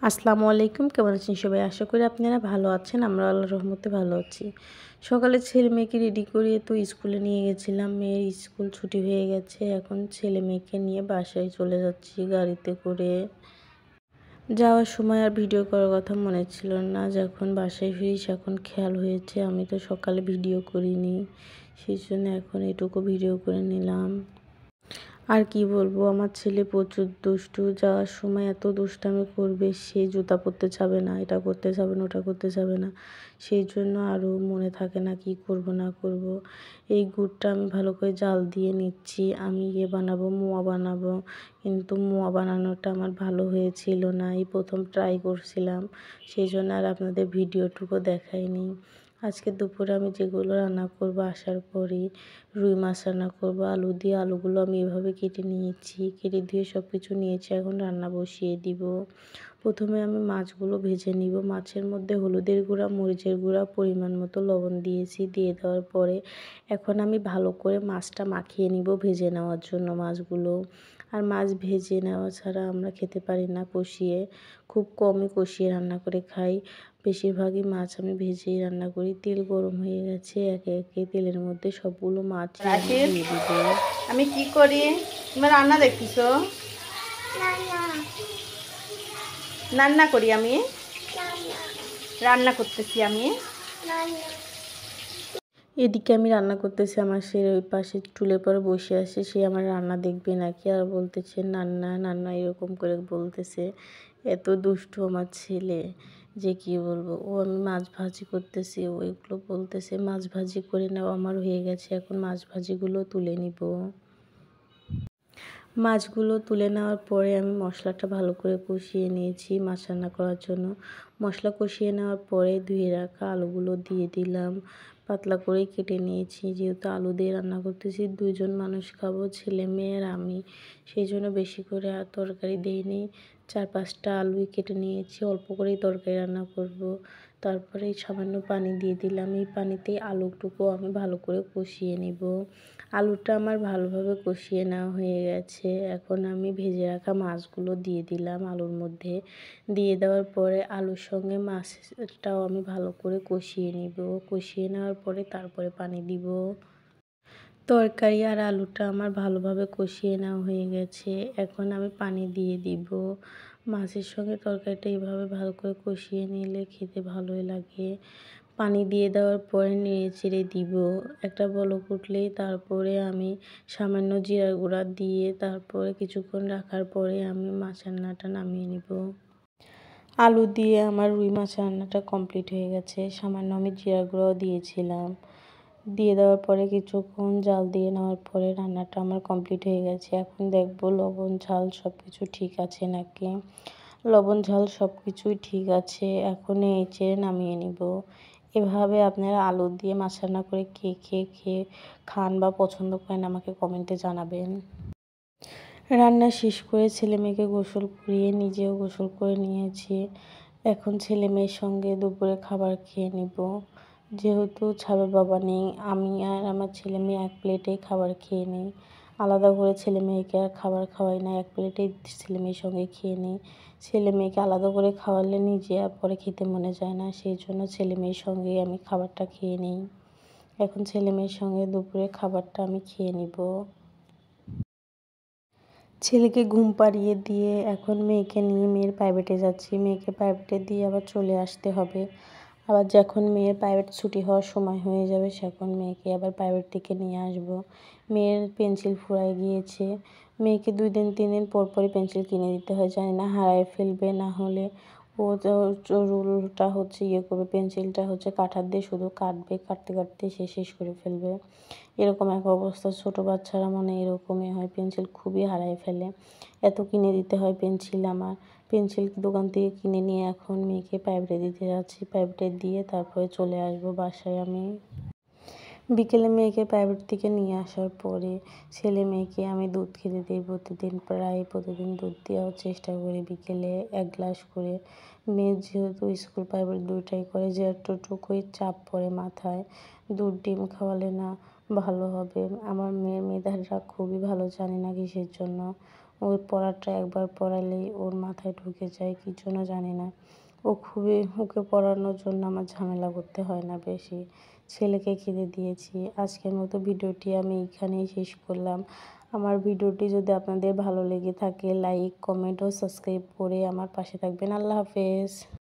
আসসালামু আলাইকুম। কেমন আছেন সবাই? আশা করি আপনারা ভালো আছেন। আমরা আল্লাহর রহমতে ভালো আছি। সকালে ছেলে-মেয়েকে রেডি করিয়ে তো স্কুলে নিয়ে গেছিলাম। মেয়ের স্কুল ছুটি হয়ে গেছে। এখন ছেলে-মেয়েকে নিয়ে বাসায় চলে যাচ্ছি গাড়িতে করে। যাওয়ার সময় আর ভিডিও করার কথা মনে ছিল না। যখন বাসায় ফিরি এখন খেয়াল হয়েছে আমি তো সকালে ভিডিও করিনি। সেজন্য এখন এটুকু ভিডিও করে নিলাম। আর কি বলবো, আমার ছেলে প্রচুর দুষ্টু। যাওয়ার সময় এত দুষ্টামি করবে, সে জুতা পরতে যাবে না, এটা করতে যাবে না, ওটা করতে যাবে না। সেই জন্য আরও মনে থাকে না কি করব না করব। এই গুড়টা আমি ভালো করে জাল দিয়ে নিচ্ছি। আমি বানাবো, মোয়া বানাবো, কিন্তু মোয়া বানানোটা আমার ভালো হয়েছিল না। এই প্রথম ট্রাই করছিলাম, সেই জন্য আর আপনাদের ভিডিওটুকু দেখাইনি। আজকে দুপুরে আমি যেগুলো রান্না করব আসার পরেই, রুই মাছ রান্না করব আলু দিয়ে। আলুগুলো আমি এভাবে কেটে নিয়েছি, কেটে দিয়ে সব কিছু নিয়েছি। এখন রান্না বসিয়ে দিব। প্রথমে আমি মাছগুলো ভেজে নিব। মাছের মধ্যে হলুদের গুঁড়া, মরিচের গুঁড়া, পরিমাণ মতো লবণ দিয়েছি। দিয়ে দেওয়ার পরে এখন আমি ভালো করে মাছটা মাখিয়ে নিব ভেজে নেওয়ার জন্য মাছগুলো। আর মাছ ভেজে নেওয়া ছাড়া আমরা খেতে পারি না কষিয়ে। খুব কমই কষিয়ে রান্না করে খাই। বেশিরভাগই মাছ আমি ভেজেই রান্না করি। তেল গরম হয়ে গেছে, একে একে তেলের মধ্যে সবগুলো মাছ দিয়ে দিব। আমি কি করি? তুমি রান্না দেখতেছ? রান্না করি আমি, রান্না করতেছি আমি। এদিকে আমি রান্না করতেছি, আমার সে ওই পাশে টুলের পরে বসে আছে। সে আমার রান্না দেখবে নাকি আর বলতেছে নান্না নান্না এরকম করে বলতেছে। এত দুষ্টু আমার ছেলে যে কি বলবো। আমি মাছ ভাজি করতেছি, ওইগুলো বলতেছে মাছ ভাজি করে নাও। আমার হয়ে গেছে, এখন মাছ ভাজিগুলো তুলে নিব। মাছগুলো তুলে নেওয়ার পরে আমি মশলাটা ভালো করে কষিয়ে নিয়েছি মাছ রান্না করার জন্য। মশলা কষিয়ে নেওয়ার পরে ধুয়ে রাখা আলুগুলো দিয়ে দিলাম। পাতলা করে কেটে নিয়েছি, যেহেতু আলু দিয়ে রান্না করতেছি। 2 জন মানুষ খাবো, ছেলে মেয়ে আর আমি। সেই জন্য বেশি করে আর তরকারি দিইনি। 4-5টা আলুই কেটে নিয়েছি, অল্প করেই তরকারি রান্না করব। তারপরে সামান্য পানি দিয়ে দিলাম। এই পানিতেই আলুটুকু আমি ভালো করে কষিয়ে নিব। আলুটা আমার ভালোভাবে কষিয়ে নেওয়া হয়ে গেছে। এখন আমি ভেজে রাখা মাছগুলো দিয়ে দিলাম আলুর মধ্যে। দিয়ে দেওয়ার পরে আলুর সঙ্গে মাছটাও আমি ভালো করে কষিয়ে নিব। কষিয়ে নেওয়ার পরে তারপরে পানি দিব। তরকারি আর আলুটা আমার ভালোভাবে কষিয়ে নেওয়া হয়ে গেছে। এখন আমি পানি দিয়ে দিব। মাছের সঙ্গে তরকারিটা এইভাবে ভালো করে কষিয়ে নিলে খেতে ভালোই লাগে। পানি দিয়ে দেওয়ার পরে নেড়ে চেড়ে দিব। একটা বলক উঠলেই তারপরে আমি সামান্য জিরার গুঁড়া দিয়ে তারপরে কিছুক্ষণ রাখার পরে আমি মাছ রান্নাটা নামিয়ে নিব। আলু দিয়ে আমার রুই মাছ রান্নাটা কমপ্লিট হয়ে গেছে। সামান্য আমি জিরার গুঁড়াও দিয়েছিলাম। দিয়ে দেওয়ার পরে কিছুক্ষণ জাল দিয়ে নেওয়ার পরে রান্নাটা আমার কমপ্লিট হয়ে গেছে। এখন দেখব লবণ ঝাল সব কিছু ঠিক আছে নাকি। লবণ ঝাল সব কিছুই ঠিক আছে। এখন নেড়ে নামিয়ে নিব। এভাবে আপনারা আলু দিয়ে মাছ রান্না করে খেয়ে খান বা পছন্দ করেন আমাকে কমেন্টে জানাবেন। রান্না শেষ করে ছেলে মেয়েকে গোসল করিয়ে নিজেও গোসল করে নিয়েছি। এখন ছেলে মেয়ের সঙ্গে দুপুরে খাবার খেয়ে নিব। যেহেতু ছাবের বাবা নেই, আমি আর আমার ছেলে মেয়ে এক প্লেটেই খাবার খেয়ে নিই। আলাদা করে ছেলে মেয়েকে আর খাবার খাওয়াই না, এক প্লেটেই ছেলে মেয়ের সঙ্গে খেয়ে নিই। ছেলে মেয়েকে আলাদা করে খাওয়ালে নিজে আর পরে খেতে মনে যায় না, সেই জন্য ছেলে মেয়ের সঙ্গেই আমি খাবারটা খেয়ে নিই। এখন ছেলে মেয়ের সঙ্গে দুপুরে খাবারটা আমি খেয়ে নিব। ছেলেকে ঘুম পাড়িয়ে দিয়ে এখন মেয়েকে নিয়ে মেয়ের প্রাইভেটে যাচ্ছি। মেয়েকে প্রাইভেটে দিয়ে আবার চলে আসতে হবে। আবার যখন মেয়ের প্রাইভেট ছুটি হওয়ার সময় হয়ে যাবে তখন মেয়েকে আবার প্রাইভেট থেকে নিয়ে আসব। মেয়ের পেন্সিল ফুরায় গিয়েছে। মেয়েকে 2 দিন 3 দিন পর পরই পেন্সিল কিনে দিতে হয়, জানি না হারায় ফেলবে, না হলে ও রুলটা হচ্ছে করবে, পেন্সিলটা হচ্ছে কাটার দিয়ে শুধু কাটবে, কাটতে কাটতে সে শেষ করে ফেলবে। এরকম এক অবস্থা। ছোটো বাচ্চারা মানে এরকমই হয়, পেন্সিল খুবই হারায় ফেলে। এত কিনে দিতে হয় পেন্সিল আমার। পেন্সিল দোকান থেকে কিনে নিয়ে এখন মেয়েকে প্রাইভেটে দিতে যাচ্ছি। প্রাইভেটে দিয়ে তারপরে চলে আসবো বাসায় আমি। বিকেলে মেয়েকে প্রাইভেট থেকে নিয়ে আসার পরে ছেলে মেয়েকে আমি দুধ খেতে দিই প্রতিদিন। প্রায় প্রতিদিন দুধ দেওয়ার চেষ্টা করি বিকেলে 1 গ্লাস করে। মেয়ের যেহেতু স্কুল প্রাইভেট দুইটাই করে, যে এতটুকুই চাপ পড়ে মাথায়, দুধ ডিম খাওয়ালে না ভালো হবে। আমার মেয়ের মেধাটা খুবই ভালো, জানি না কিসের জন্য। ওর পড়াটা একবার পড়ালেই ওর মাথায় ঢুকে যায়, কি জন্য জানি না। ওকে পড়ানোর জন্য আমার ঝামেলা করতে হয় না বেশি। ছেলেকে খেতে দিয়েছি। আজকের মতো ভিডিওটি আমি এখানেই শেষ করলাম। আমার ভিডিওটি যদি আপনাদের ভালো লেগে থাকে লাইক, কমেন্ট ও সাবস্ক্রাইব করে আমার পাশে থাকবেন। আল্লাহ হাফেজ।